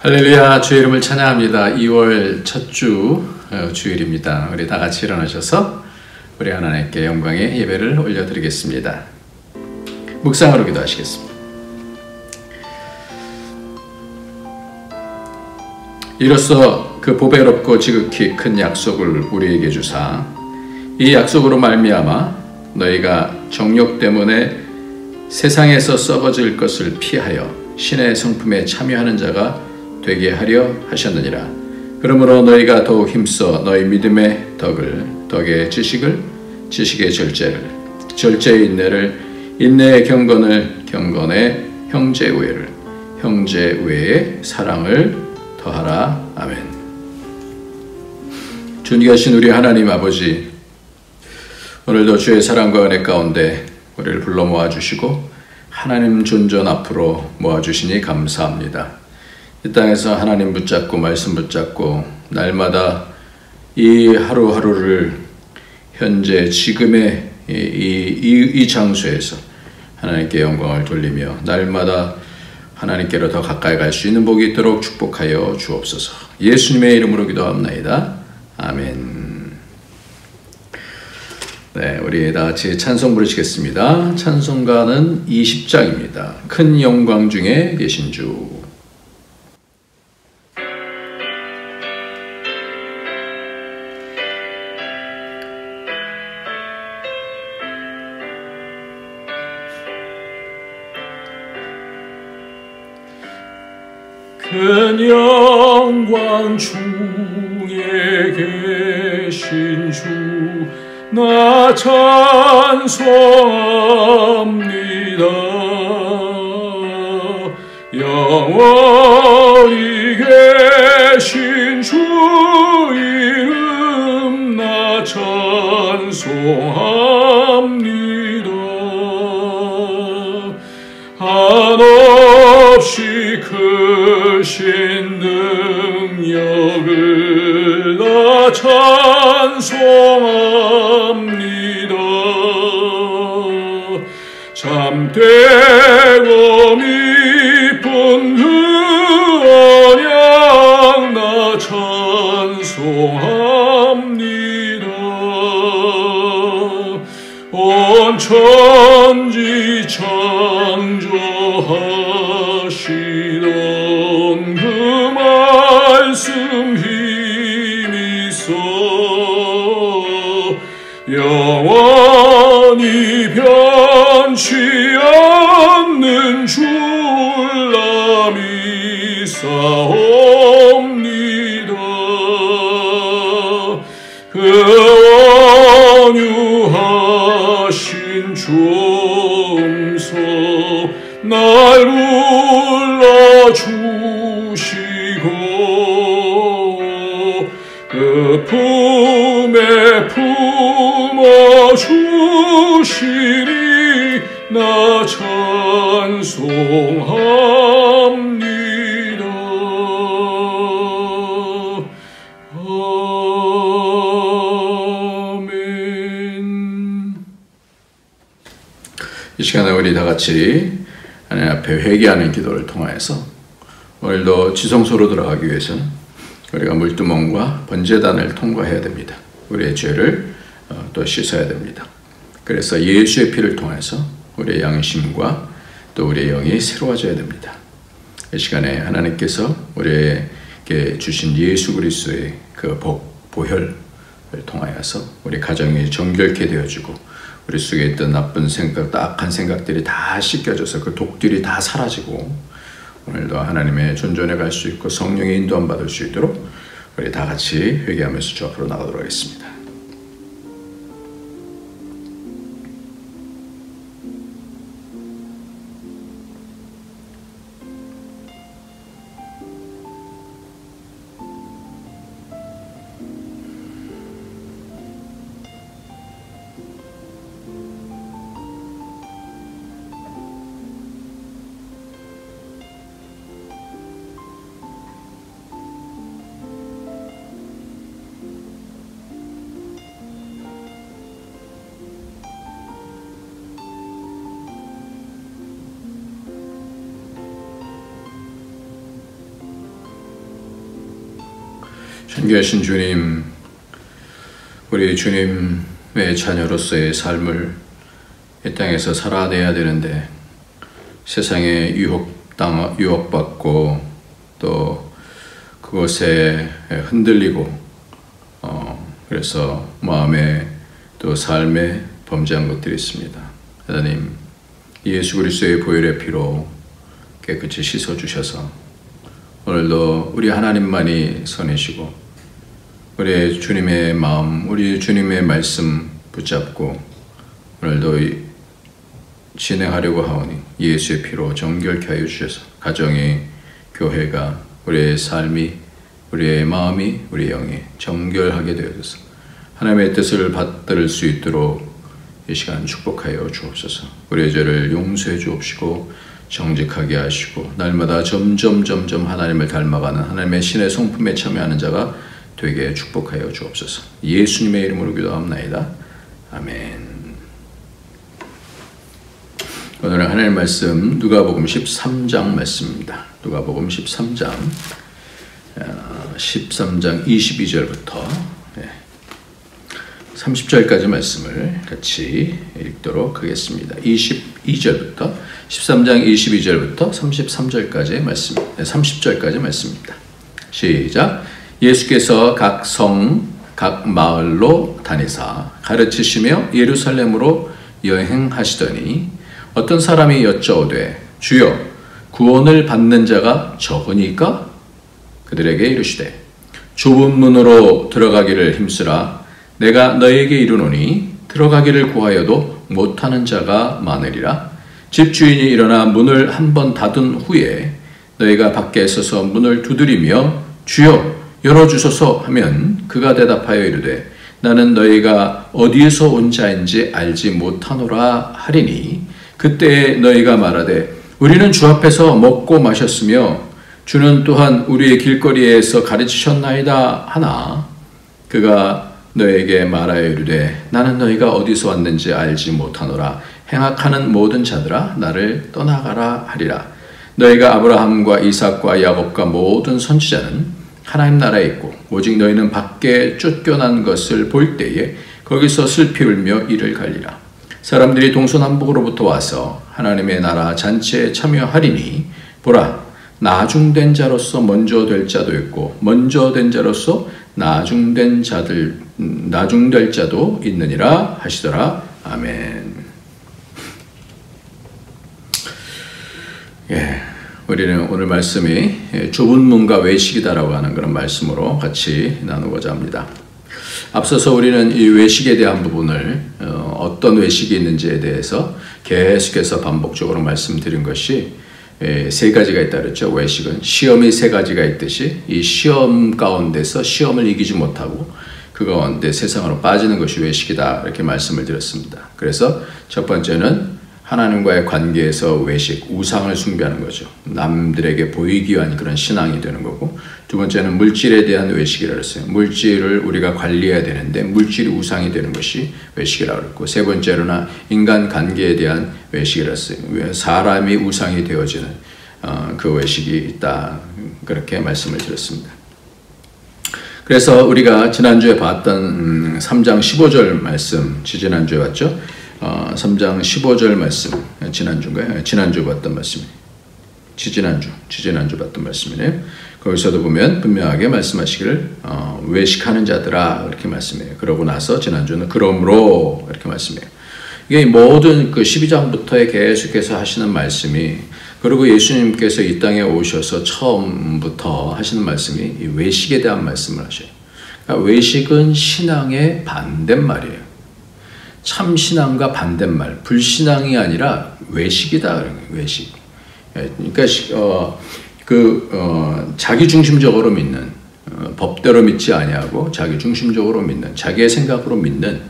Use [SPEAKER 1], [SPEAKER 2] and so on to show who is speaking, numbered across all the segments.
[SPEAKER 1] 할렐루야, 주의 이름을 찬양합니다. 2월 첫 주 주일입니다. 우리 다 같이 일어나셔서 우리 하나님께 영광의 예배를 올려드리겠습니다. 묵상으로 기도하시겠습니다. 이로써 그 보배롭고 지극히 큰 약속을 우리에게 주사 이 약속으로 말미암아 너희가 정욕 때문에 세상에서 썩어질 것을 피하여 신의 성품에 참여하는 자가 되게 하려 하셨느니라. 그러므로 너희가 더욱 힘써 너희 믿음의 덕의 지식을, 지식의 절제를, 절제의 인내를, 인내의 경건을, 경건의 형제 우애를, 형제 우애의 사랑을 더하라. 아멘. 존귀하신 우리 하나님 아버지, 오늘도 주의 사랑과 은혜 가운데 우리를 불러 모아주시고 하나님 존전 앞으로 모아주시니 감사합니다. 이 땅에서 하나님 붙잡고 말씀 붙잡고 날마다 이 하루하루를 현재 지금의 이 장소에서 하나님께 영광을 돌리며 날마다 하나님께로 더 가까이 갈 수 있는 복이 있도록 축복하여 주옵소서. 예수님의 이름으로 기도합나이다. 아멘. 네, 우리 다 같이 찬송 부르시겠습니다. 찬송가는 20장입니다. 큰 영광 중에 계신 주.
[SPEAKER 2] 큰 영광 중에 계신 주 나 찬송합니다. 영원히 계신 주 이름 나 찬송합니다. 한없이 크신 능력을 나 찬송합니다. 참되고 미쁜 그 언약 나 찬송합니다. 온 천지 창조하시던 그 말씀 힘있어 영원히 변치 않는 줄라 믿사옵니다. 그 원유하신 주옵소 날 불러주시고 그 품에 품어주시니 나 찬송합니다. 아멘.
[SPEAKER 1] 이 시간에 우리 다 같이 하나님 앞에 회개하는 기도를 통하여서 오늘도 지성소로 들어가기 위해서는 우리가 물두멍과 번제단을 통과해야 됩니다. 우리의 죄를 또 씻어야 됩니다. 그래서 예수의 피를 통해서 우리의 양심과 또 우리의 영이 새로워져야 됩니다. 이 시간에 하나님께서 우리에게 주신 예수 그리스도의 그 복, 보혈을 통하여서 우리 가정이 정결케 되어지고 우리 속에 있던 나쁜 생각, 악한 생각들이 다 씻겨져서 그 독들이 다 사라지고 오늘도 하나님의 존전에 갈 수 있고 성령의 인도함 받을 수 있도록 우리 다 같이 회개하면서 주 앞으로 나가도록 하겠습니다. 존귀하신 주님, 우리 주님의 자녀로서의 삶을 이 땅에서 살아내야 되는데 세상에 유혹받고 또 그것에 흔들리고 그래서 마음에 또 삶에 범죄한 것들이 있습니다. 하나님, 예수 그리스도의 보혈의 피로 깨끗이 씻어주셔서 오늘도 우리 하나님만이 선이시고 우리 주님의 마음, 우리 주님의 말씀 붙잡고 오늘도 진행하려고 하오니 예수의 피로 정결케 하여 주셔서 가정이, 교회가, 우리의 삶이, 우리의 마음이, 우리의 영이 정결하게 되어져서 하나님의 뜻을 받들 수 있도록 이 시간 축복하여 주옵소서. 우리의 죄를 용서해 주옵시고 정직하게 하시고 날마다 점점 하나님을 닮아가는 하나님의 신의 성품에 참여하는 자가 되게 축복하여 주옵소서. 예수님의 이름으로 기도합나이다. 아멘. 오늘은 하나님의 말씀 누가복음 13장 말씀입니다. 누가복음 13장 22절부터 30절까지 말씀을 같이 읽도록 하겠습니다. 22절부터 13장 22절부터 33절까지 말씀, 30절까지 말씀입니다. 시작. 예수께서 각 성, 각 마을로 다니사 가르치시며 예루살렘으로 여행하시더니 어떤 사람이 여짜오되 주여 구원을 받는 자가 적으니까? 그들에게 이르시되 좁은 문으로 들어가기를 힘쓰라. 내가 너에게 이르노니 들어가기를 구하여도 못하는 자가 많으리라. 집주인이 일어나 문을 한 번 닫은 후에 너희가 밖에 서서 문을 두드리며 주여 열어주소서 하면 그가 대답하여 이르되 나는 너희가 어디에서 온 자인지 알지 못하노라 하리니 그때에 너희가 말하되 우리는 주 앞에서 먹고 마셨으며 주는 또한 우리의 길거리에서 가르치셨나이다 하나 그가 너에게 말하여 이르되 나는 너희가 어디서 왔는지 알지 못하노라. 행악하는 모든 자들아 나를 떠나가라 하리라. 너희가 아브라함과 이삭과 야곱과 모든 선지자는 하나님 나라에 있고 오직 너희는 밖에 쫓겨난 것을 볼 때에 거기서 슬피 울며 이를 갈리라. 사람들이 동서남북으로부터 와서 하나님의 나라 잔치에 참여하리니 보라 나중된 자로서 먼저 될 자도 있고 먼저 된 자로서 나중될 자도 있느니라 하시더라. 아멘. 우리는 오늘 말씀이 좁은 문과 외식이다라고 하는 그런 말씀으로 같이 나누고자 합니다. 앞서서 우리는 이 외식에 대한 부분을 어떤 외식이 있는지에 대해서 계속해서 반복적으로 말씀드린 것이 세 가지가 있다 그랬죠. 외식은 시험이 세 가지가 있듯이 이 시험 가운데서 시험을 이기지 못하고 그 가운데 세상으로 빠지는 것이 외식이다 이렇게 말씀을 드렸습니다. 그래서 첫 번째는 하나님과의 관계에서 외식, 우상을 숭배하는 거죠. 남들에게 보이기 위한 그런 신앙이 되는 거고 두 번째는 물질에 대한 외식이라고 했어요. 물질을 우리가 관리해야 되는데 물질이 우상이 되는 것이 외식이라고 했고 세 번째로는 인간 관계에 대한 외식이라고 했어요. 사람이 우상이 되어지는 그 외식이 있다 그렇게 말씀을 드렸습니다. 그래서 우리가 지난주에 봤던 3장 15절 말씀, 지난주에 봤죠? 3장 15절 말씀, 지난주인가요? 지난주 봤던 말씀이에요. 지지난주 봤던 말씀이네요. 거기서도 보면 분명하게 말씀하시기를 외식하는 자들아 이렇게 말씀해요. 그러고 나서 지난주는 그러므로 이렇게 말씀해요. 이게 모든 그 12장부터의 계속해서 하시는 말씀이 그리고 예수님께서 이 땅에 오셔서 처음부터 하시는 말씀이 이 외식에 대한 말씀을 하셔요. 그러니까 외식은 신앙의 반대말이에요. 참 신앙과 반대말, 불신앙이 아니라 외식이다. 외식. 그러니까 자기 중심적으로 믿는 법대로 믿지 아니하고 자기 중심적으로 믿는 자기의 생각으로 믿는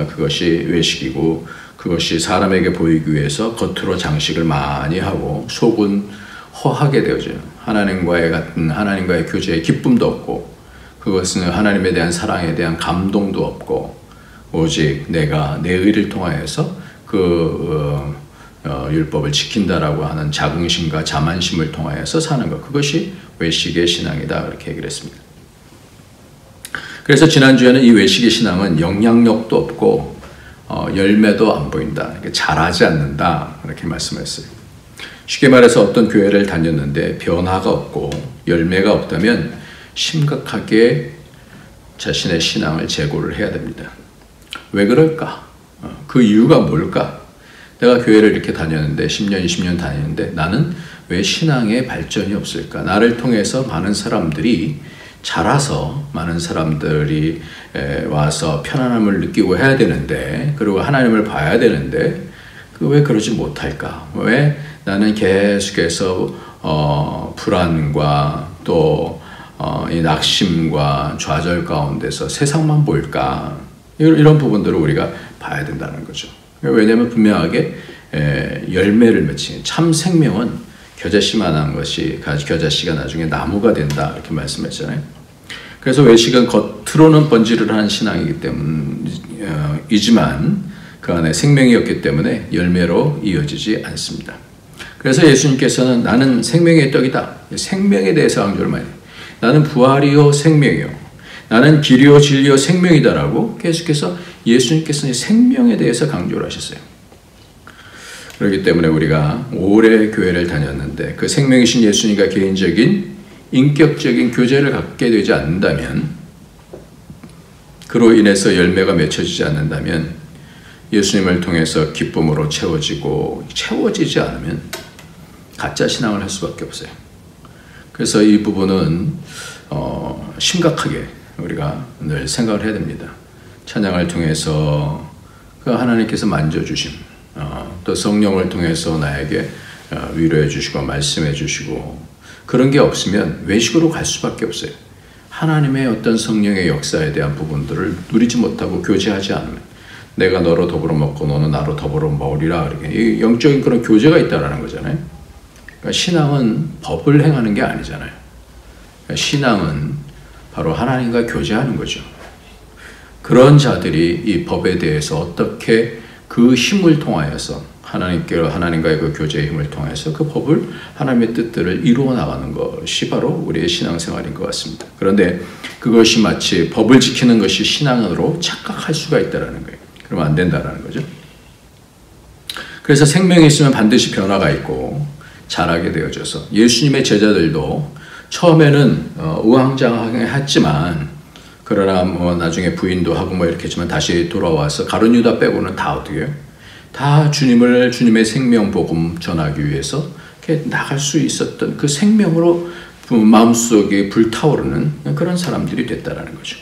[SPEAKER 1] 그것이 외식이고 그것이 사람에게 보이기 위해서 겉으로 장식을 많이 하고 속은 허하게 되어져요. 하나님과의 교제에 기쁨도 없고 그것은 하나님에 대한 사랑에 대한 감동도 없고 오직 내가 내 의를 통하여서 율법을 지킨다라고 하는 자긍심과 자만심을 통하여서 사는 것. 그것이 외식의 신앙이다. 그렇게 얘기를 했습니다. 그래서 지난주에는 이 외식의 신앙은 영향력도 없고 열매도 안 보인다. 잘하지 않는다. 이렇게 말씀했어요. 쉽게 말해서 어떤 교회를 다녔는데 변화가 없고 열매가 없다면 심각하게 자신의 신앙을 재고를 해야 됩니다. 왜 그럴까? 그 이유가 뭘까? 내가 교회를 이렇게 다녔는데 10년, 20년 다녔는데 나는 왜 신앙에 발전이 없을까? 나를 통해서 많은 사람들이 자라서 많은 사람들이 와서 편안함을 느끼고 해야 되는데, 그리고 하나님을 봐야 되는데 왜 그러지 못할까? 왜 나는 계속해서 불안과 또 이 낙심과 좌절 가운데서 세상만 보일까? 이런 부분들을 우리가 봐야 된다는 거죠. 왜냐하면 분명하게 열매를 맺힌 참 생명은 겨자씨만한 것이 겨자씨가 나중에 나무가 된다 이렇게 말씀했잖아요. 그래서 외식은 겉으로는 번지르르한 신앙이기 때문이지만 그 안에 생명이 없기 때문에 열매로 이어지지 않습니다. 그래서 예수님께서는 나는 생명의 떡이다. 생명에 대해서 강조를 많이 해요. 나는 부활이요 생명이요. 나는 길이요 진리요 생명이다라고 계속해서 예수님께서는 생명에 대해서 강조를 하셨어요. 그렇기 때문에 우리가 오래 교회를 다녔는데 그 생명이신 예수님과 개인적인 인격적인 교제를 갖게 되지 않는다면, 그로 인해서 열매가 맺혀지지 않는다면 예수님을 통해서 기쁨으로 채워지지 않으면 가짜 신앙을 할 수밖에 없어요. 그래서 이 부분은 심각하게 우리가 늘 생각을 해야 됩니다. 찬양을 통해서 그 하나님께서 만져주심, 또 성령을 통해서 나에게 위로해 주시고 말씀해 주시고, 그런 게 없으면 외식으로 갈 수밖에 없어요. 하나님의 어떤 성령의 역사에 대한 부분들을 누리지 못하고 교제하지 않으면, 내가 너로 더불어 먹고 너는 나로 더불어 먹으리라, 이렇게 영적인 그런 교제가 있다라는 거잖아요. 그러니까 신앙은 법을 행하는 게 아니잖아요. 그러니까 신앙은 바로 하나님과 교제하는 거죠. 그런 자들이 이 법에 대해서 어떻게 그 힘을 통하여서 하나님과의 그 교제의 힘을 통해서 그 법을, 하나님의 뜻들을 이루어 나가는 것이 바로 우리의 신앙생활인 것 같습니다. 그런데 그것이 마치 법을 지키는 것이 신앙으로 착각할 수가 있다는 거예요. 그러면 안 된다는 거죠. 그래서 생명이 있으면 반드시 변화가 있고 자라게 되어져서, 예수님의 제자들도 처음에는 우왕좌왕하게 했지만, 그러나 나중에 부인도 하고 이렇게 했지만 다시 돌아와서 가룟 유다 빼고는 다 어떻게 해요? 다 주님의 생명 복음 전하기 위해서 이렇게 나갈 수 있었던 그 생명으로 마음속에 불타오르는 그런 사람들이 됐다라는 거죠.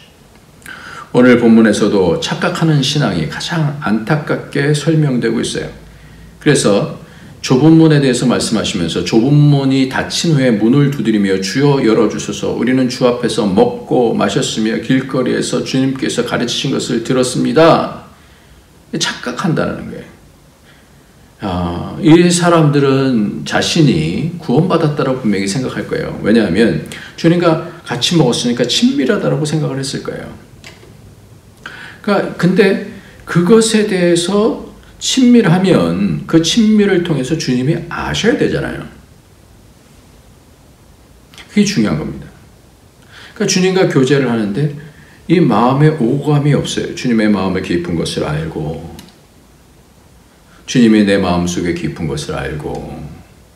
[SPEAKER 1] 오늘 본문에서도 착각하는 신앙이 가장 안타깝게 설명되고 있어요. 그래서 좁은 문에 대해서 말씀하시면서, 좁은 문이 닫힌 후에 문을 두드리며 주여 열어주소서, 우리는 주 앞에서 먹고 마셨으며 길거리에서 주님께서 가르치신 것을 들었습니다. 착각한다는 거예요. 이 사람들은 자신이 구원받았다라고 분명히 생각할 거예요. 왜냐하면 주님과 같이 먹었으니까 친밀하다라고 생각을 했을 거예요. 근데 그것에 대해서 친밀하면 그 친밀을 통해서 주님이 아셔야 되잖아요. 그게 중요한 겁니다. 그러니까 주님과 교제를 하는데 이 마음에 오감이 없어요. 주님의 마음의 깊은 것을 알고, 주님이 내 마음속에 깊은 것을 알고,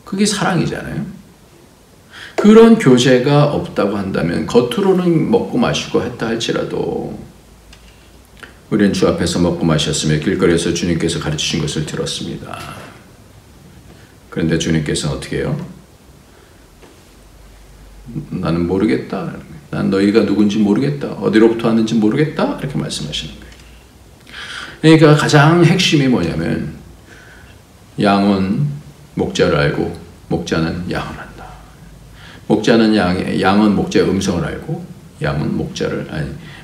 [SPEAKER 1] 그게 사랑이잖아요. 그런 교제가 없다고 한다면, 겉으로는 먹고 마시고 했다 할지라도, 우리는 주 앞에서 먹고 마셨으며 길거리에서 주님께서 가르치신 것을 들었습니다. 그런데 주님께서는 어떻게 해요? 나는 모르겠다. 난 너희가 누군지 모르겠다. 어디로부터 왔는지 모르겠다. 이렇게 말씀하시는 거예요. 그러니까 가장 핵심이 뭐냐면, 양은 목자를 알고 목자는 양을 안다. 양은 목자의 음성을 알고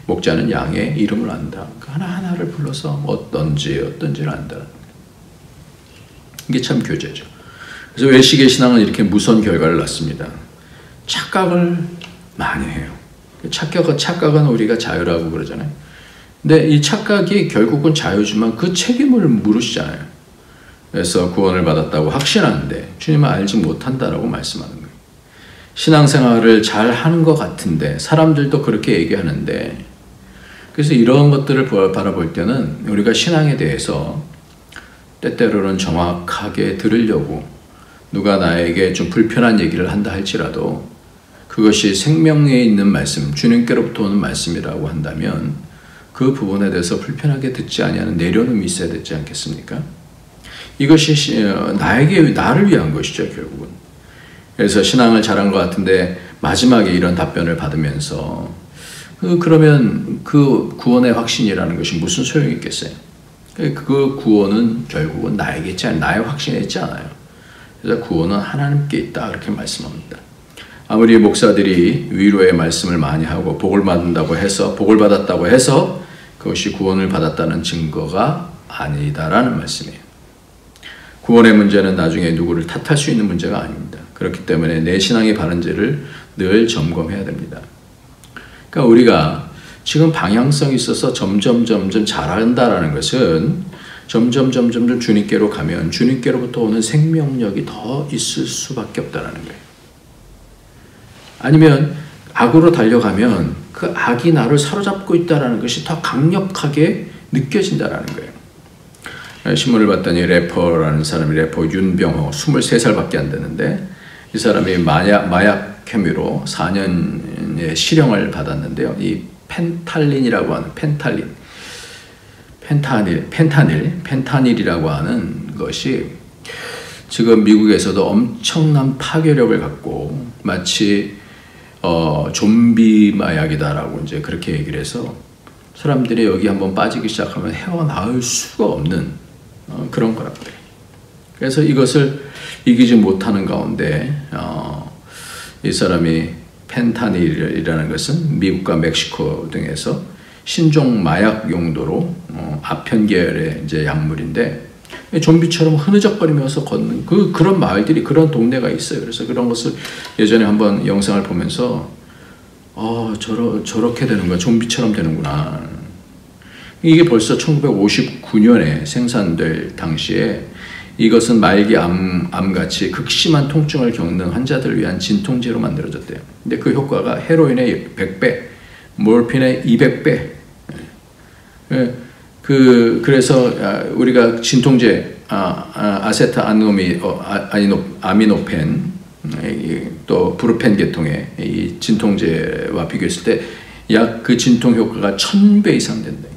[SPEAKER 1] 목자는 양의 이름을 안다. 하나하나를 불러서 어떤지를 안다. 이게 참 교제죠. 그래서 외식의 신앙은 이렇게 무서운 결과를 낳습니다. 착각을 많이 해요. 착각은 우리가 자유라고 그러잖아요. 근데 이 착각이 결국은 자유지만 그 책임을 물으시잖아요. 그래서 구원을 받았다고 확신하는데 주님은 알지 못한다라고 말씀하는 거예요. 신앙생활을 잘 하는 것 같은데, 사람들도 그렇게 얘기하는데 그래서 이런 것들을 바라볼 때는 우리가 신앙에 대해서 때때로는 정확하게 들으려고 누가 나에게 좀 불편한 얘기를 한다 할지라도 그것이 생명에 있는 말씀, 주님께로부터 오는 말씀이라고 한다면 그 부분에 대해서 불편하게 듣지 아니하는 내려놓음이 있어야 되지 않겠습니까? 이것이 나를 위한 것이죠, 결국은. 그래서 신앙을 잘한 것 같은데 마지막에 이런 답변을 받으면서 그러면 그 구원의 확신이라는 것이 무슨 소용이 있겠어요? 그 구원은 결국은 나에게 있지 않아요. 나의 확신에 있지 않아요. 그래서 구원은 하나님께 있다 이렇게 말씀합니다. 아무리 목사들이 위로의 말씀을 많이 하고 복을 받는다고 해서 복을 받았다고 해서 그것이 구원을 받았다는 증거가 아니다라는 말씀이에요. 구원의 문제는 나중에 누구를 탓할 수 있는 문제가 아닙니다. 그렇기 때문에 내 신앙의 바른지를 늘 점검해야 됩니다. 그러니까 우리가 지금 방향성이 있어서 점점 잘한다라는 것은 점점 주님께로 가면 주님께로부터 오는 생명력이 더 있을 수밖에 없다는 거예요. 아니면 악으로 달려가면 그 악이 나를 사로잡고 있다는 것이 더 강력하게 느껴진다는 거예요. 신문을 봤더니 래퍼라는 사람이 래퍼 윤병호 23살밖에 안 되는데 이 사람이 마약 혐의로 4년의 실형을 받았는데요. 이 펜탈린이라고 하는 펜타닐이라고 하는 것이 지금 미국에서도 엄청난 파괴력을 갖고 마치 좀비 마약이다라고 이제 그렇게 얘기를 해서 사람들이 여기 한번 빠지기 시작하면 헤어나올 수가 없는 그런 거란 말이에요. 그래서 이것을 이기지 못하는 가운데 이 사람이 펜타닐이라는 것은 미국과 멕시코 등에서 신종 마약 용도로 아편 계열의 이제 약물인데 좀비처럼 흐느적거리면서 걷는 그런 마을들이 그런 동네가 있어요. 그래서 그런 것을 예전에 한번 영상을 보면서 저렇게 되는 거야. 좀비처럼 되는구나. 이게 벌써 1959년에 생산될 당시에 이것은 말기 암같이 극심한 통증을 겪는 환자들을 위한 진통제로 만들어졌대요. 근데 그 효과가 헤로인의 100배, 몰핀의 200배. 그래서 우리가 진통제 아미노펜 또 브루펜 계통의 이 진통제와 비교했을 때 약 그 진통 효과가 1000배 이상 된다.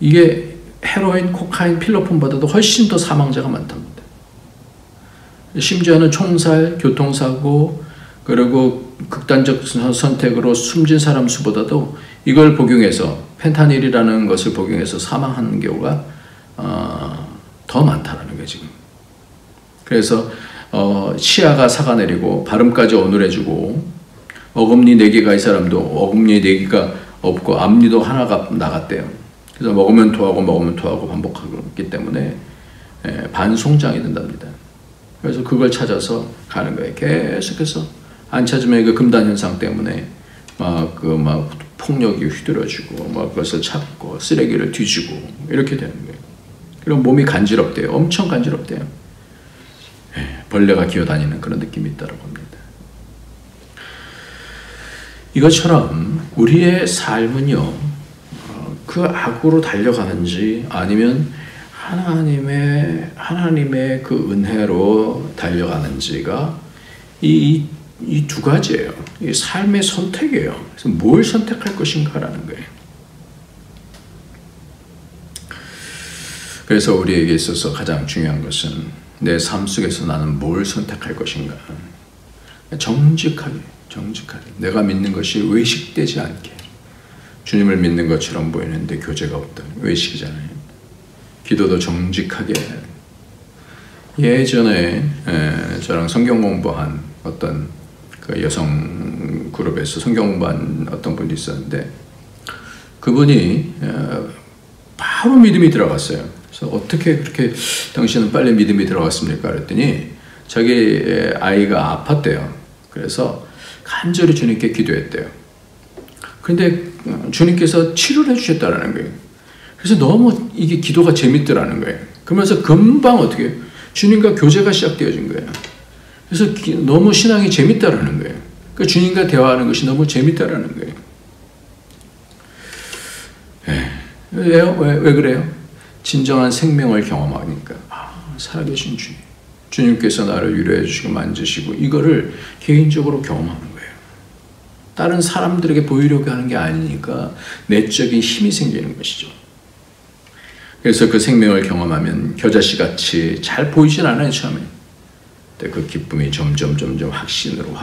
[SPEAKER 1] 이게 헤로인, 코카인, 필로폰보다도 훨씬 더 사망자가 많답니다. 심지어는 총살, 교통사고, 그리고 극단적 선택으로 숨진 사람 수보다도 이걸 복용해서 펜타닐이라는 것을 복용해서 사망하는 경우가 더 많다는 거예요, 지금. 그래서 치아가 삭아내리고 발음까지 어눌해지고 어금니 4개가 이 사람도 어금니 4개가 없고 앞니도 하나가 나갔대요. 그래서 먹으면 토하고 반복하기 때문에 반송장이 된답니다. 그래서 그걸 찾아서 가는 거예요. 계속해서 안 찾으면 그 금단 현상 때문에 막 폭력이 휘둘러지고 막 그것을 찾고 쓰레기를 뒤지고 이렇게 되는 거예요. 그리고 몸이 간지럽대요. 엄청 간지럽대요. 벌레가 기어다니는 그런 느낌이 있다고 합니다. 이것처럼 우리의 삶은요. 그 악으로 달려가는지 아니면 하나님의 그 은혜로 달려가는지가 이 두 가지예요. 이 삶의 선택이에요. 그래서 뭘 선택할 것인가라는 거예요. 그래서 우리에게 있어서 가장 중요한 것은 내 삶 속에서 나는 뭘 선택할 것인가. 정직하게 내가 믿는 것이 외식되지 않게. 주님을 믿는 것처럼 보이는데 교제가 없다. 외식이잖아요. 기도도 정직하게. 예전에 저랑 성경 공부한 어떤 그 여성 그룹에서 성경 공부한 어떤 분이 있었는데 그분이 바로 믿음이 들어갔어요. 그래서 어떻게 그렇게 당신은 빨리 믿음이 들어갔습니까? 그랬더니 자기 아이가 아팠대요. 그래서 간절히 주님께 기도했대요. 근데 주님께서 치료를 해주셨다는 거예요. 그래서 너무 이게 기도가 재밌더라는 거예요. 그러면서 금방 어떻게 주님과 교제가 시작되어진 거예요. 그래서 너무 신앙이 재밌다라는 거예요. 그러니까 주님과 대화하는 것이 너무 재밌다라는 거예요. 왜요? 왜 그래요? 진정한 생명을 경험하니까. 살아계신 주님. 주님께서 나를 위로해 주시고 만지시고 이거를 개인적으로 경험하는 거예요. 다른 사람들에게 보이려고 하는 게 아니니까 내적인 힘이 생기는 것이죠. 그래서 그 생명을 경험하면 겨자씨같이 잘 보이진 않아요, 처음에. 근데 그 기쁨이 점점 확신으로.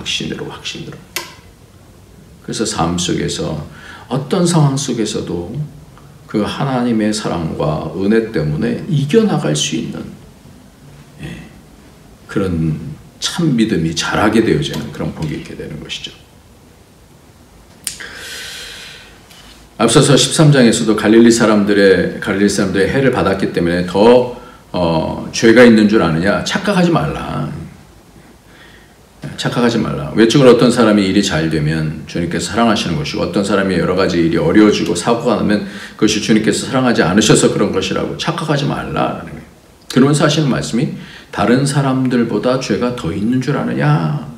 [SPEAKER 1] 그래서 삶 속에서 어떤 상황 속에서도 그 하나님의 사랑과 은혜 때문에 이겨나갈 수 있는 그런 참 믿음이 자라게 되어지는 그런 복이 있게 되는 것이죠. 앞서서 13장에서도 갈릴리 사람들의 해를 받았기 때문에 더 죄가 있는 줄 아느냐? 착각하지 말라. 외적으로 어떤 사람이 일이 잘 되면 주님께서 사랑하시는 것이고 어떤 사람이 여러 가지 일이 어려워지고 사고가 나면 그것이 주님께서 사랑하지 않으셔서 그런 것이라고 착각하지 말라라는 거예요. 그러면서 하시는 말씀이 다른 사람들보다 죄가 더 있는 줄 아느냐?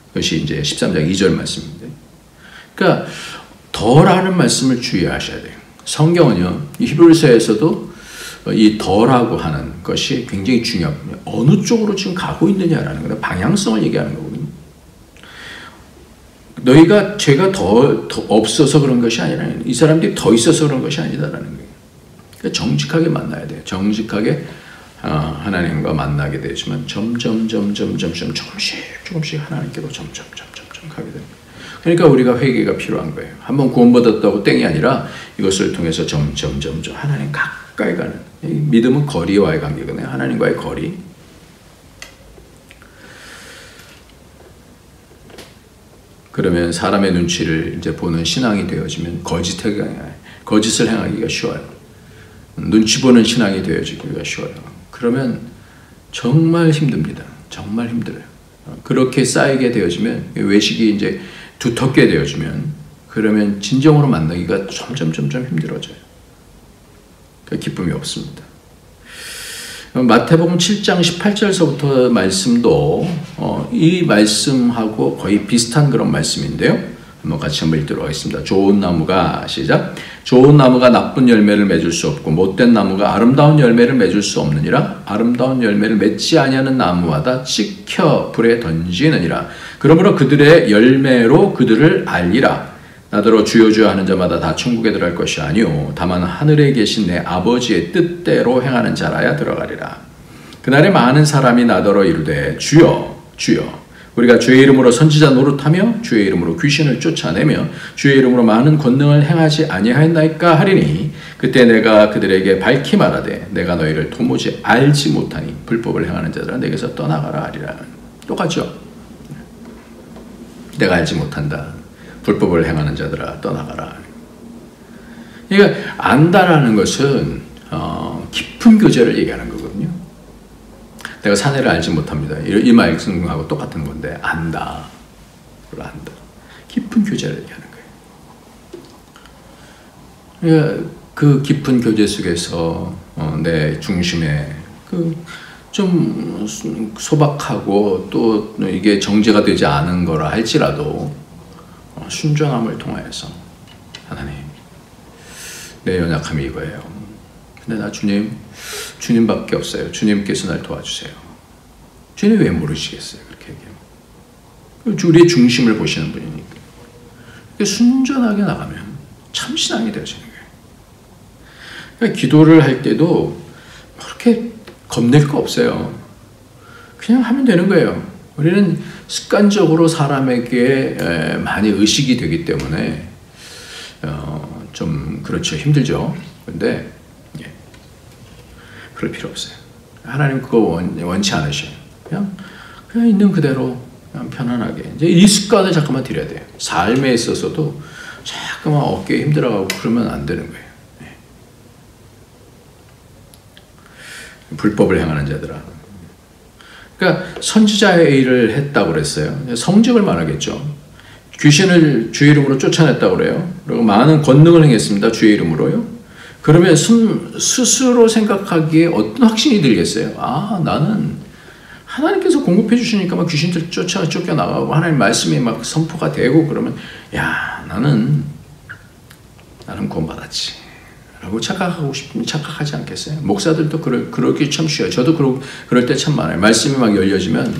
[SPEAKER 1] 그것이 이제 13장 2절 말씀인데, 그러니까 더라는 말씀을 주의하셔야 돼요. 성경은요, 히브리서에서도 이 더라고 하는 것이 굉장히 중요합니다. 어느 쪽으로 지금 가고 있느냐라는 거는 방향성을 얘기하는 거거든요. 너희가 죄가 더 없어서 그런 것이 아니라 이 사람들이 더 있어서 그런 것이 아니다라는 거예요. 그러니까 정직하게 만나야 돼요. 정직하게 하나님과 만나게 되지만 조금씩 하나님께로 점점 가게 됩니다. 그러니까 우리가 회개가 필요한 거예요. 한번 구원받았다고 땡이 아니라 이것을 통해서 점점 하나님 가까이 가는, 믿음은 거리와의 관계거든요. 하나님과의 거리. 그러면 사람의 눈치를 이제 보는 신앙이 되어지면 거짓을 행하기가 쉬워요. 눈치 보는 신앙이 되어지기가 쉬워요. 그러면 정말 힘듭니다. 정말 힘들어요. 그렇게 쌓이게 되어지면, 외식이 이제 두텁게 되어지면, 그러면 진정으로 만나기가 점점 힘들어져요. 기쁨이 없습니다. 마태복음 7장 18절서부터 말씀도 이 말씀하고 거의 비슷한 그런 말씀인데요. 같이 한번 읽도록 하겠습니다. 좋은 나무가, 시작. 좋은 나무가 나쁜 열매를 맺을 수 없고 못된 나무가 아름다운 열매를 맺을 수 없느니라. 아름다운 열매를 맺지 아니하는 나무마다 찍혀 불에 던지느니라. 그러므로 그들의 열매로 그들을 알리라. 나더러 주여 주여 하는 자마다 다 천국에 들어갈 것이 아니오 다만 하늘에 계신 내 아버지의 뜻대로 행하는 자라야 들어가리라. 그날에 많은 사람이 나더러 이르되 주여 주여 우리가 주의 이름으로 선지자 노릇하며 주의 이름으로 귀신을 쫓아내며 주의 이름으로 많은 권능을 행하지 아니하였나이까 하리니 그때 내가 그들에게 밝히 말하되 내가 너희를 도무지 알지 못하니 불법을 행하는 자들아 내게서 떠나가라 하리라. 똑같죠? 내가 알지 못한다. 불법을 행하는 자들아 떠나가라. 그러니까 안다라는 것은 깊은 교제를 얘기하는 거거든요. 내가 사내를 알지 못합니다. 이 말씀하고 똑같은 건데 안다. 그걸 안다. 깊은 교제를 얘기하는 거예요. 그러니까 그 깊은 교제 속에서 내 중심에 좀 소박하고 또 이게 정제가 되지 않은 거라 할지라도 순전함을 통하여서 하나님 내 연약함이 이거예요. 근데 나 주님밖에 없어요. 주님께서 날 도와주세요. 주님 왜 모르시겠어요? 그렇게 얘기하면 우리의 중심을 보시는 분이니까 순전하게 나가면 참 신앙이 되어지는 거예요. 그러니까 기도를 할 때도 그렇게 겁낼 거 없어요. 그냥 하면 되는 거예요. 우리는 습관적으로 사람에게 많이 의식이 되기 때문에 좀 그렇죠. 힘들죠. 근데 그럴 필요 없어요. 하나님 그거 원치 않으셔요. 그냥 있는 그대로 그냥 편안하게 이제 이 습관을 잠깐만 들여야 돼요. 삶에 있어서도 잠깐만 어깨에 힘들어가고 그러면 안 되는 거예요. 불법을 행하는 자들아. 그러니까 선지자의 일을 했다고 그랬어요. 성직을 말하겠죠. 귀신을 주의 이름으로 쫓아냈다고 그래요. 그리고 많은 권능을 행했습니다. 주의 이름으로요. 그러면 스스로 생각하기에 어떤 확신이 들겠어요? 나는 하나님께서 공급해 주시니까 막 귀신들 쫓겨나가고 하나님 말씀이 막 선포가 되고 그러면 나는 나는 구원받았지 라고 착각하고 싶으면 착각하지 않겠어요? 목사들도 그렇게 참 쉬워요. 저도 그럴 때 참 많아요. 말씀이 막 열려지면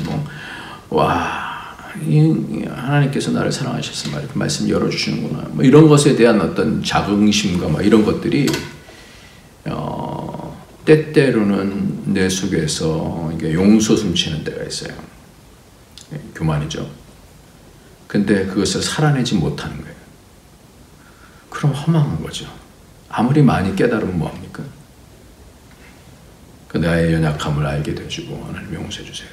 [SPEAKER 1] 하나님께서 나를 사랑하셔서 막 이렇게 말씀 열어주시는구나. 뭐 이런 것에 대한 어떤 자긍심과 막 이런 것들이 때때로는 내 속에서 용솟 숨치는 때가 있어요. 교만이죠. 근데 그것을 살아내지 못하는 거예요. 그럼 허망한 거죠. 아무리 많이 깨달으면 뭐합니까? 그 나의 연약함을 알게 되어주고 하나님 용서해 주세요.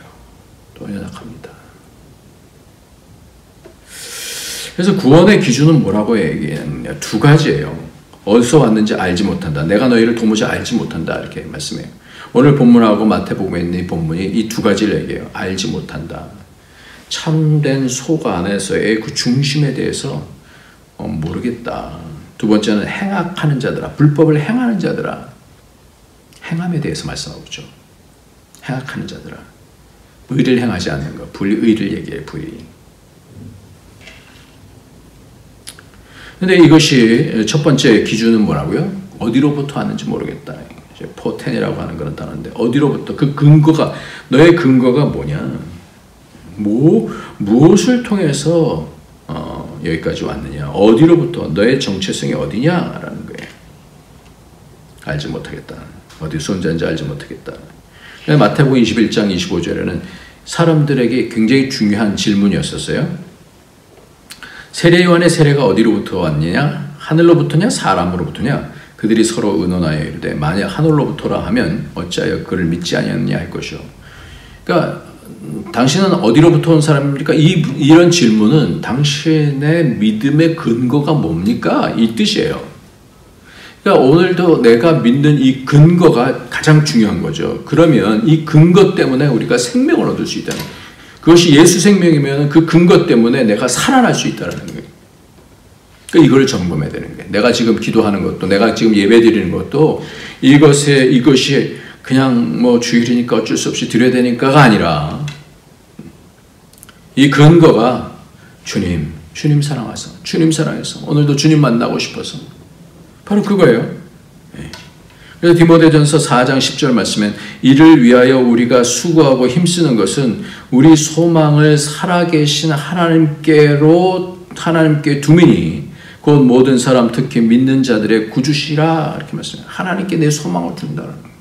[SPEAKER 1] 또 연약합니다. 그래서 구원의 기준은 뭐라고 얘기했느냐? 두 가지예요. 어디서 왔는지 알지 못한다. 내가 너희를 도무지 알지 못한다. 이렇게 말씀해요. 오늘 본문하고 마태복음에 있는 이 본문이 이 두 가지를 얘기해요. 알지 못한다. 참된 속 안에서의 그 중심에 대해서 모르겠다. 두 번째는 행악하는 자들아, 불법을 행하는 자들아. 행함에 대해서 말씀하고 있죠. 행악하는 자들아. 의를 행하지 않는 것. 불의를 얘기해요. 불의. 근데 이것이 첫 번째 기준은 뭐라고요? 어디로부터 왔는지 모르겠다. 포텐이라고 하는 그런 단어인데 어디로부터 그 근거가 너의 근거가 뭐냐? 무엇을 통해서 여기까지 왔느냐? 어디로부터 너의 정체성이 어디냐라는 거예요. 알지 못하겠다. 어디서 온 자인지 알지 못하겠다. 마태복음 21장 25절에는 사람들에게 굉장히 중요한 질문이었었어요. 세례요한의 세례가 어디로부터 왔느냐? 하늘로부터냐? 사람으로부터냐? 그들이 서로 의논하여 이르되 만약 하늘로부터라 하면 어찌하여 그를 믿지 아니하느냐 할 것이요. 그러니까 당신은 어디로부터 온 사람입니까? 이런 질문은 당신의 믿음의 근거가 뭡니까? 이 뜻이에요. 그러니까 오늘도 내가 믿는 이 근거가 가장 중요한 거죠. 그러면 이 근거 때문에 우리가 생명을 얻을 수 있다는 거예요. 그것이 예수 생명이면 그 근거 때문에 내가 살아날 수 있다는 거예요. 그러니까 이걸 점검해야 되는 거예요. 내가 지금 기도하는 것도, 내가 지금 예배 드리는 것도 이것이 그냥 뭐 주일이니까 어쩔 수 없이 드려야 되니까가 아니라 이 근거가 주님 사랑해서, 오늘도 주님 만나고 싶어서 바로 그거예요. 그래서 디모데전서 4장 10절 말씀엔 이를 위하여 우리가 수고하고 힘쓰는 것은 우리 소망을 살아계신 하나님께 두미니 곧 모든 사람 특히 믿는 자들의 구주시라 이렇게 말씀해요. 하나님께 내 소망을 둔다는 거예요.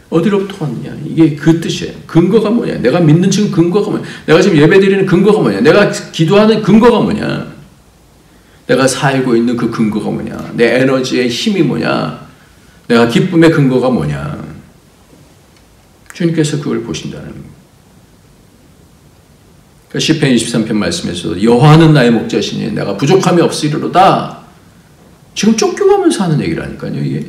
[SPEAKER 1] 어디로부터 왔느냐? 이게 그 뜻이에요. 근거가 뭐냐? 내가 믿는 지금 근거가 뭐냐? 내가 지금 예배드리는 근거가 뭐냐? 내가 기도하는 근거가 뭐냐? 내가 살고 있는 그 근거가 뭐냐? 내 에너지의 힘이 뭐냐? 내가 기쁨의 근거가 뭐냐? 주님께서 그걸 보신다는 거예요. 그러니까 시편 23편 말씀에서도 여호와는 나의 목자시니 내가 부족함이 없으리로다. 지금 쫓겨가면서 하는 얘기라니까요, 이게.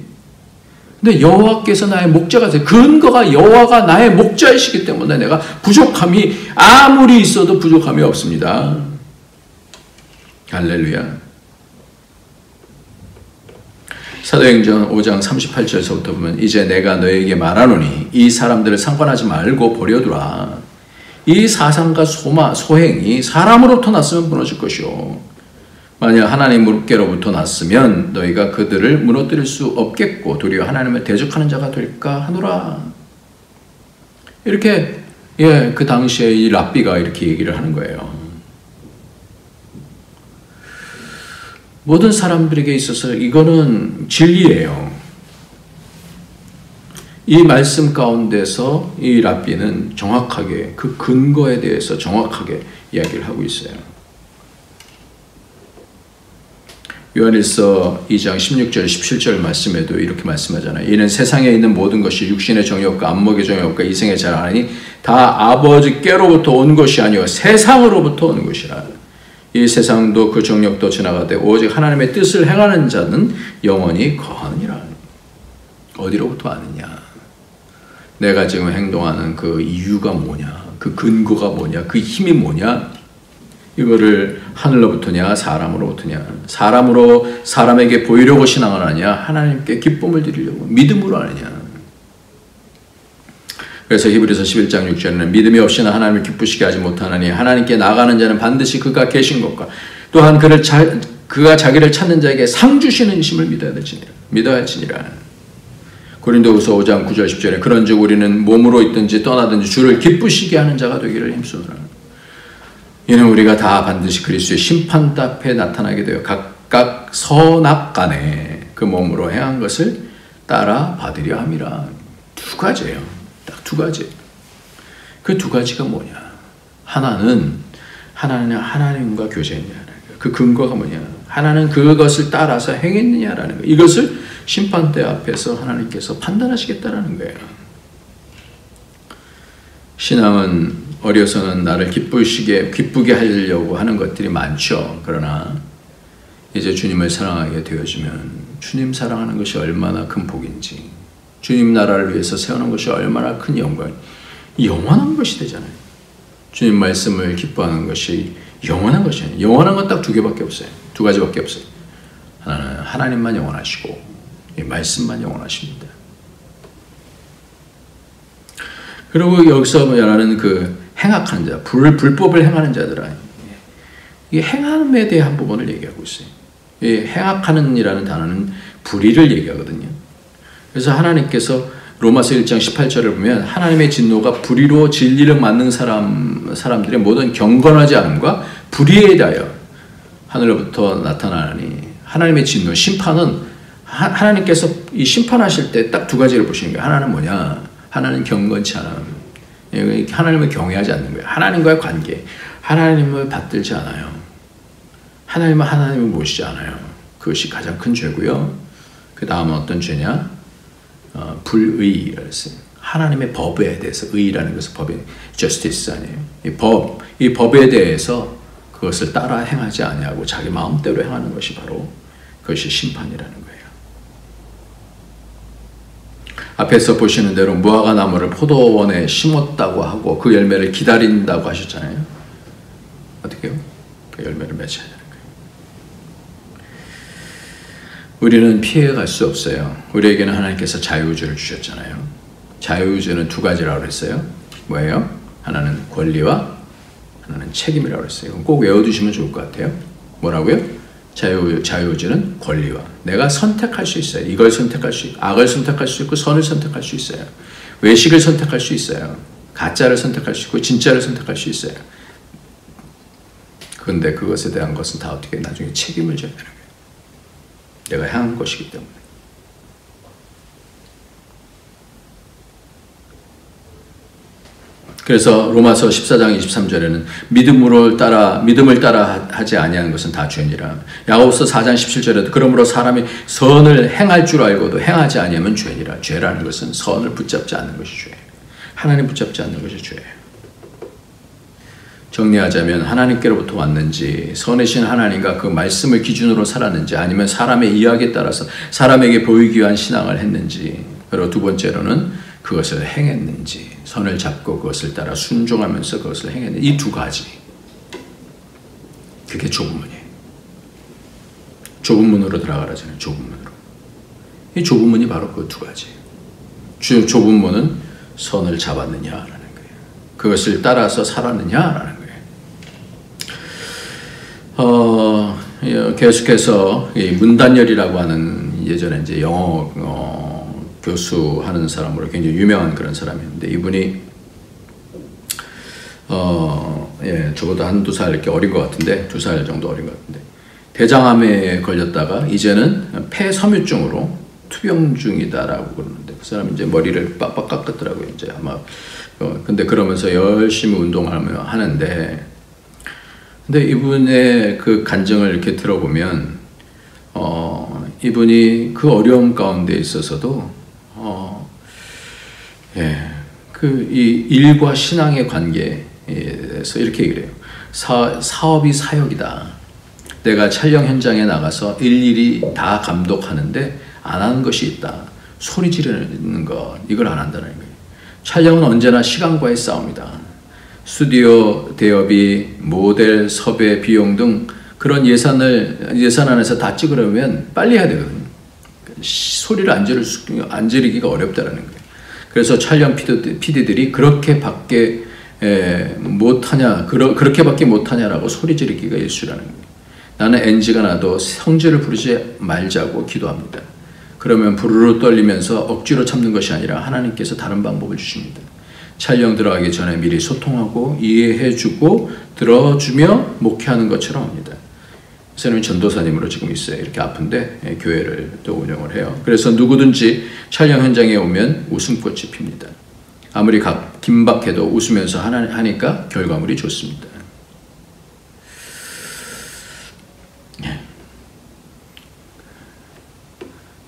[SPEAKER 1] 근데 여호와께서 나의 목자가 되세요. 근거가 여호와가 나의 목자이시기 때문에 내가 부족함이 아무리 있어도 부족함이 없습니다. 할렐루야. 사도행전 5장 38절에서부터 보면 이제 내가 너에게 말하노니 이 사람들을 상관하지 말고 버려두라. 이 사상과 소행이 사람으로부터 났으면 무너질 것이요. 만약 하나님께로부터 났으면 너희가 그들을 무너뜨릴 수 없겠고 도리어 하나님을 대적하는 자가 될까 하노라. 이렇게 그 당시에 이 랍비가 이렇게 얘기를 하는 거예요. 모든 사람들에게 있어서 이거는 진리예요. 이 말씀 가운데서 이 랍비는 정확하게 그 근거에 대해서 정확하게 이야기를 하고 있어요. 요한일서 2장 16절 17절 말씀에도 이렇게 말씀하잖아요. 이는 세상에 있는 모든 것이 육신의 정욕과 안목의 정욕과 이생의 자랑하니 다 아버지께로부터 온 것이 아니요 세상으로부터 온 것이라. 이 세상도 그 정욕도 지나가되 오직 하나님의 뜻을 행하는 자는 영원히 거하느니라. 어디로부터 왔느냐? 내가 지금 행동하는 그 이유가 뭐냐? 그 근거가 뭐냐? 그 힘이 뭐냐? 이거를 하늘로부터냐? 사람으로부터냐? 사람으로 사람에게 보이려고 신앙을 하느냐? 하나님께 기쁨을 드리려고 믿음으로 하느냐? 그래서 히브리서 11장 6절에는 믿음이 없이는 하나님을 기쁘시게 하지 못하느니 하나님께 나가는 자는 반드시 그가 계신 것과 또한 그가 자기를 찾는 자에게 상 주시는 이심을 믿어야 할지니라. 고린도후서 5장 9절 10절에 그런즉 우리는 몸으로 있든지 떠나든지 주를 기쁘시게 하는 자가 되기를 힘쓰노라. 이는 우리가 다 반드시 그리스도의 심판대 앞에 나타나게 되어 각각 선악간에 그 몸으로 행한 것을 따라 받으려 함이라. 두 가지예요. 딱 두 가지. 그 두 가지가 뭐냐? 하나는 하나님과 교제했느냐라는 거예요. 그 근거가 뭐냐? 하나는 그것을 따라서 행했느냐라는 거예요. 이것을 심판대 앞에서 하나님께서 판단하시겠다라는 거예요. 신앙은 어려서는 나를 기쁘게 하려고 하는 것들이 많죠. 그러나 이제 주님을 사랑하게 되어지면 주님 사랑하는 것이 얼마나 큰 복인지, 주님 나라를 위해서 세우는 것이 얼마나 큰 영원한 것이 되잖아요. 주님 말씀을 기뻐하는 것이 영원한 것이 아니에요. 영원한 건 딱 두 개밖에 없어요. 두 가지밖에 없어요. 하나는 하나님만 영원하시고 이 말씀만 영원하십니다. 그리고 여기서 말하는 그 행악한 자, 불법을 행하는 자들아, 이게 행함에 대한 부분을 얘기하고 있어요. 이 행악하는 이라는 단어는 불의를 얘기하거든요. 그래서 하나님께서 로마서 1장 18절을 보면 하나님의 진노가 불의로 진리를 막는 사람들의 모든 경건하지 않음과 불의에 대하여 하늘로부터 나타나니, 하나님의 진노, 심판은 하나님께서 이 심판하실 때 딱 두 가지를 보시는 거예요. 하나는 뭐냐? 하나는 경건치 않음. 하나님을 경외하지 않는 거예요. 하나님과의 관계, 하나님을 받들지 않아요. 하나님을 모시지 않아요. 그것이 가장 큰 죄고요. 그 다음은 어떤 죄냐? 불의라고 했어요. 하나님의 법에 대해서, 의라는 것은 법의 justice 아니에요. 이 법에 대해서 그것을 따라 행하지 아니하고 자기 마음대로 행하는 것이 바로 그것이 심판이라는 거예요. 앞에서 보시는 대로 무화과 나무를 포도원에 심었다고 하고 그 열매를 기다린다고 하셨잖아요. 어떻게 해요? 그 열매를 맺어야 되는 거예요. 우리는 피해갈 수 없어요. 우리에게는 하나님께서 자유의지를 주셨잖아요. 자유의지는 두 가지라고 했어요. 뭐예요? 하나는 권리와 하나는 책임이라고 했어요. 꼭 외워두시면 좋을 것 같아요. 뭐라고요? 자유의지는 권리와, 내가 선택할 수 있어요. 이걸 선택할 수 있고, 악을 선택할 수 있고, 선을 선택할 수 있어요. 외식을 선택할 수 있어요. 가짜를 선택할 수 있고, 진짜를 선택할 수 있어요. 그런데 그것에 대한 것은 다 어떻게 나중에 책임을 져야 되는 거예요. 내가 향한 것이기 때문에. 그래서 로마서 14장 23절에는 믿음을 따라 하지 아니하는 것은 다 죄니라. 야고보서 4장 17절에도 그러므로 사람이 선을 행할 줄 알고도 행하지 아니하면 죄니라. 죄라는 것은 선을 붙잡지 않는 것이 죄예요. 하나님 붙잡지 않는 것이 죄예요. 정리하자면 하나님께로부터 왔는지, 선이신 하나님과 그 말씀을 기준으로 살았는지, 아니면 사람의 이야기에 따라서 사람에게 보이기 위한 신앙을 했는지, 그리고 두 번째로는 그것을 행했는지, 선을 잡고 그것을 따라 순종하면서 그것을 행했는지, 이 두 가지. 그게 좁은 문이에요. 좁은 문으로 들어가라잖아요. 좁은 문으로. 이 좁은 문이 바로 그 두 가지예요. 좁은 문은 선을 잡았느냐라는 거예요. 그것을 따라서 살았느냐라는 거예요. 계속해서 이 문단열이라고 하는, 예전에 이제 영어 교수하는 사람으로 굉장히 유명한 그런 사람이었는데, 이분이 저보다 한두 살 이렇게 어린 것 같은데, 2살 정도 어린 것 같은데, 대장암에 걸렸다가 이제는 폐섬유증으로 투병 중이다라고 그러는데, 그 사람이 이제 머리를 빡빡 깎았더라고요. 이제 아마 근데 그러면서 열심히 운동하며 하는데, 근데 이분의 그 간증을 이렇게 들어보면 이분이 그 어려움 가운데 있어서도 이 일과 신앙의 관계에서 이렇게 얘기를 해요. 사업이 사역이다. 내가 촬영 현장에 나가서 일일이 다 감독하는데 안 하는 것이 있다. 소리 지르는 것, 이걸 안 한다는 거예요. 촬영은 언제나 시간과의 싸움이다. 스튜디오 대여비, 모델, 섭외, 비용 등 그런 예산 안에서 다 찍으려면 빨리 해야 되거든요. 소리를 안 지르기가 어렵다는 거예요. 그래서 촬영 PD들이 그렇게밖에 못하냐라고 소리 지르기가 일수라는 거예요. 나는 NG가 나도 성질을 부르지 말자고 기도합니다. 그러면 부르르 떨리면서 억지로 참는 것이 아니라 하나님께서 다른 방법을 주십니다. 촬영 들어가기 전에 미리 소통하고 이해해주고 들어주며 목회하는 것처럼 합니다. 선생님이 전도사님으로 지금 있어요. 이렇게 아픈데 교회를 또 운영을 해요. 그래서 누구든지 촬영 현장에 오면 웃음꽃이 핍니다. 아무리 긴박해도 웃으면서 하니까 결과물이 좋습니다.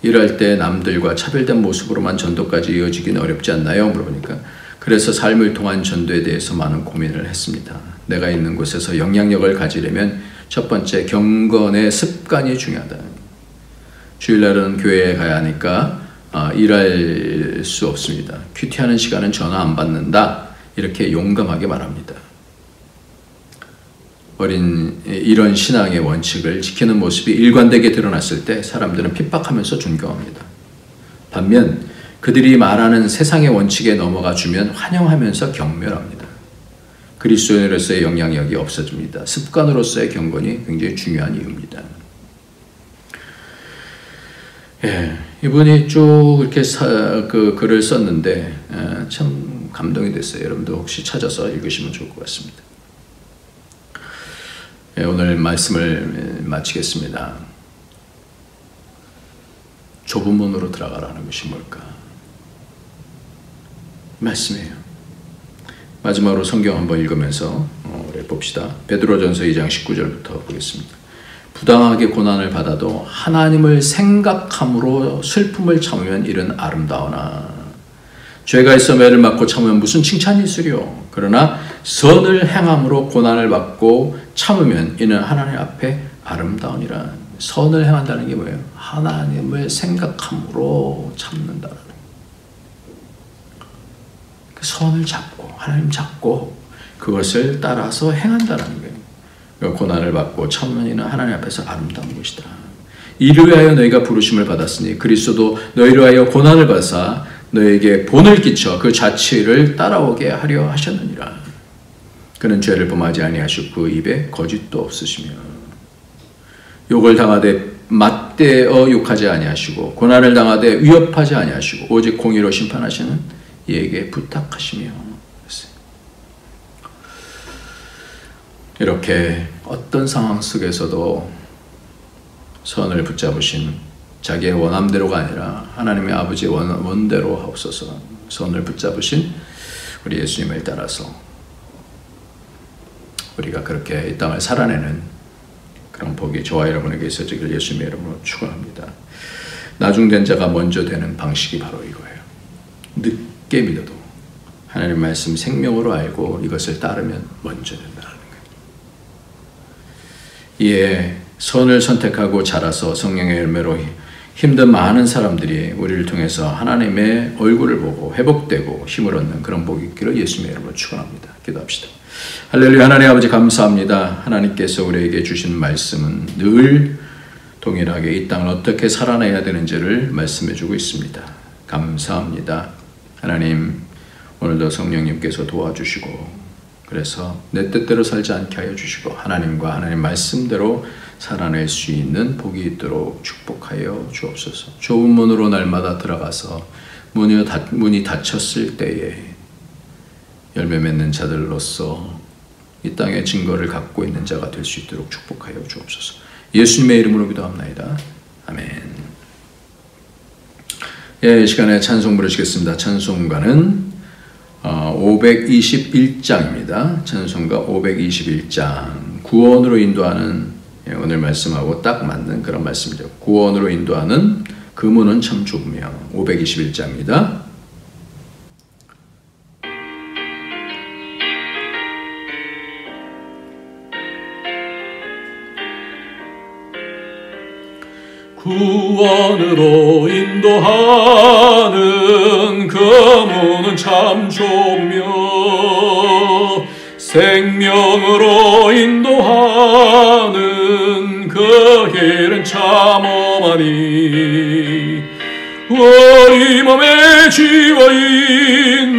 [SPEAKER 1] 일할 때 남들과 차별된 모습으로만 전도까지 이어지기는 어렵지 않나요? 물어보니까 그래서 삶을 통한 전도에 대해서 많은 고민을 했습니다. 내가 있는 곳에서 영향력을 가지려면 첫 번째 경건의 습관이 중요하다. 주일날은 교회에 가야 하니까 일할 수 없습니다. 큐티하는 시간은 전화 안 받는다. 이렇게 용감하게 말합니다. 이런 신앙의 원칙을 지키는 모습이 일관되게 드러났을 때 사람들은 핍박하면서 존경합니다. 반면 그들이 말하는 세상의 원칙에 넘어가 주면 환영하면서 경멸합니다. 그리스도인으로서의 영향력이 없어집니다. 습관으로서의 경건이 굉장히 중요한 이유입니다. 이분이 쭉 이렇게 그 글을 썼는데 참 감동이 됐어요. 여러분도 혹시 찾아서 읽으시면 좋을 것 같습니다. 오늘 말씀을 마치겠습니다. 좁은 문으로 들어가라는 것이 뭘까? 말씀이에요. 마지막으로 성경 한번 읽으면서 우리 봅시다. 베드로전서 2장 19절부터 보겠습니다. 부당하게 고난을 받아도 하나님을 생각함으로 슬픔을 참으면 이는 아름다우나 죄가 있어 매를 맞고 참으면 무슨 칭찬이 있으리요. 그러나 선을 행함으로 고난을 받고 참으면 이는 하나님 앞에 아름다우니라. 선을 행한다는 게 뭐예요? 하나님을 생각함으로 참는다는 거예요. 선을 잡고 하나님 잡고 그것을 따라서 행한다는 거예요. 고난을 받고 참으면 이는 하나님 앞에서 아름다운 것이다. 이를 위하여 너희가 부르심을 받았으니 그리스도도 너희를 위하여 고난을 받사 너에게 본을 끼쳐 그 자취를 따라오게 하려 하셨느니라. 그는 죄를 범하지 아니하시고 그 입에 거짓도 없으시며 욕을 당하되 맞대어 욕하지 아니하시고 고난을 당하되 위협하지 아니하시고 오직 공의로 심판하시는 이에게 부탁하시며. 이렇게 어떤 상황 속에서도 선을 붙잡으신 자기의 원함대로가 아니라 하나님의 아버지의 원대로 하옵소서. 선을 붙잡으신 우리 예수님을 따라서 우리가 그렇게 이 땅을 살아내는 그런 복이 저와 여러분에게 있어지길 예수님의 이름으로 축원합니다. 나중된 자가 먼저 되는 방식이 바로 이거예요. 늦게 믿어도 하나님 말씀 생명으로 알고 이것을 따르면 먼저 된다는 거예요. 이에 선을 선택하고 자라서 성령의 열매로 힘든 많은 사람들이 우리를 통해서 하나님의 얼굴을 보고 회복되고 힘을 얻는 그런 복이 있기를 예수님의 이름으로 축원합니다. 기도합시다. 할렐루야. 하나님 아버지 감사합니다. 하나님께서 우리에게 주신 말씀은 늘 동일하게 이 땅을 어떻게 살아내야 되는지를 말씀해 주고 있습니다. 감사합니다. 하나님 오늘도 성령님께서 도와주시고 그래서 내 뜻대로 살지 않게 하여 주시고 하나님과 하나님 말씀대로 살아낼 수 있는 복이 있도록 축복하여 주옵소서. 좁은 문으로 날마다 들어가서 문이 닫혔을 때에 열매 맺는 자들로서 이 땅의 증거를 갖고 있는 자가 될 수 있도록 축복하여 주옵소서. 예수님의 이름으로 기도합나이다. 아멘. 이 시간에 찬송 부르시겠습니다. 찬송가는 521장입니다. 찬송가 521장. 구원으로 인도하는 오늘 말씀하고 딱 맞는 그런 말씀이죠. 구원으로 인도하는 그 문은 참 좁으며 521장입니다.
[SPEAKER 2] 구원으로 인도하는 그 문은 참 좁으며 생명으로 인도하는 그 길은 참 험하니 우리 몸에 지워있는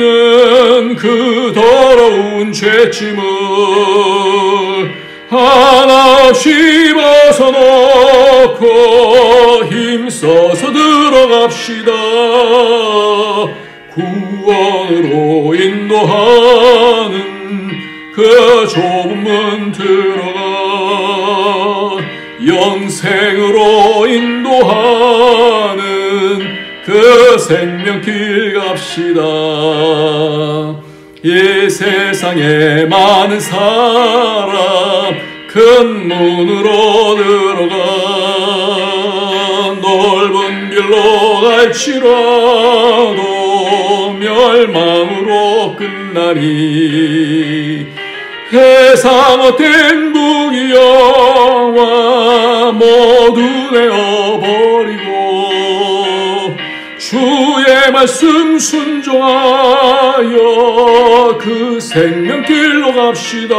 [SPEAKER 2] 그 더러운 죄짐을 하나없이 벗어놓고 힘써서 들어갑시다. 구원으로 인도하는 그 좁은 문 들어가 영생으로 인도하는 그 생명길 갑시다. 이 세상에 많은 사람 큰 문으로 들어가 넓은 길로 갈지라도 멸망으로 끝나니 세상 헛된 부귀영화 모두 내어버리고 주의 말씀 순종하여 그 생명길로 갑시다.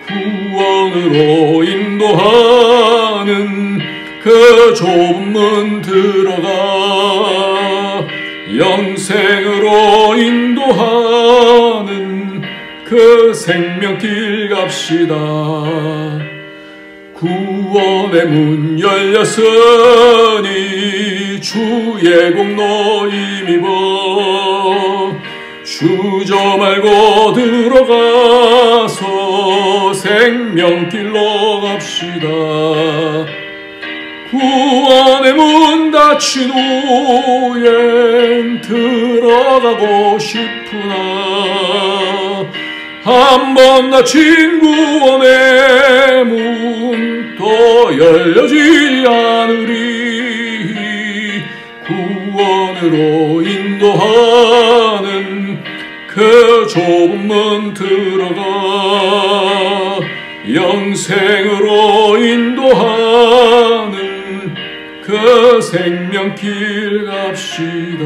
[SPEAKER 2] 구원으로 인도하는 그 좁은 문 들어가 영생으로 인도하는 그 생명길 갑시다. 구원의 문 열렸으니 주의 공로 힘입어 주저 말고 들어가서 생명길로 갑시다. 구원의 문 닫힌 후엔 들어가고 싶으나 한 번 닫힌 구원의 문 또 열려지지 않으리. 구원으로 인도하는 그 좁은 문 들어가 영생으로 인도하는 그 생명길 갑시다.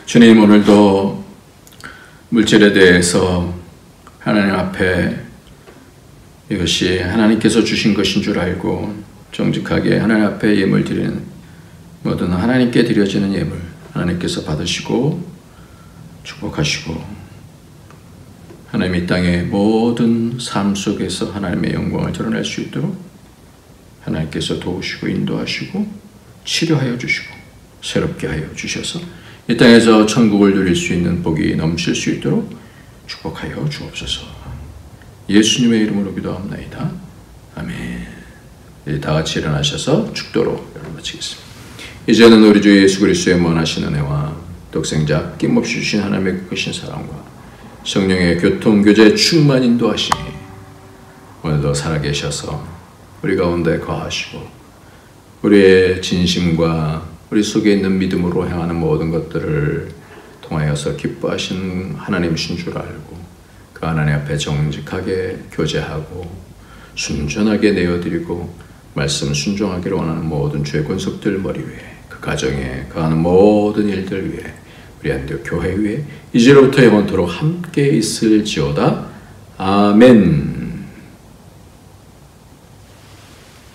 [SPEAKER 1] 주님, 오늘도 물질에 대해서 하나님 앞에 이것이 하나님께서 주신 것인 줄 알고 정직하게 하나님 앞에 예물 드리는 모든 하나님께 드려지는 예물 하나님께서 받으시고 축복하시고 하나님 이 땅의 모든 삶 속에서 하나님의 영광을 드러낼 수 있도록 하나님께서 도우시고 인도하시고 치료하여 주시고 새롭게 하여 주셔서 이 땅에서 천국을 누릴 수 있는 복이 넘칠 수 있도록 축복하여 주옵소서. 예수님의 이름으로 기도합나이다. 아멘. 이제 다 같이 일어나셔서 축도로 여러분 마치겠습니다. 이제는 우리 주 예수 그리스도의 무한하신 은혜와 독생자 낌없이 주신 하나님의 크신 사랑과 성령의 교통, 교제, 충만 인도하심이 오늘도 살아계셔서 우리 가운데 거하시고 우리의 진심과 우리 속에 있는 믿음으로 행하는 모든 것들을 통하여서 기뻐하신 하나님이신 줄 알고 그 하나님 앞에 정직하게 교제하고 순전하게 내어드리고 말씀 순종하기를 원하는 모든 주의 권속들 머리 위에 그 가정에 거하는 모든 일들 위에 우리 안디옥 교회 위에 이제로부터 영원토록 함께 있을지어다. 아멘.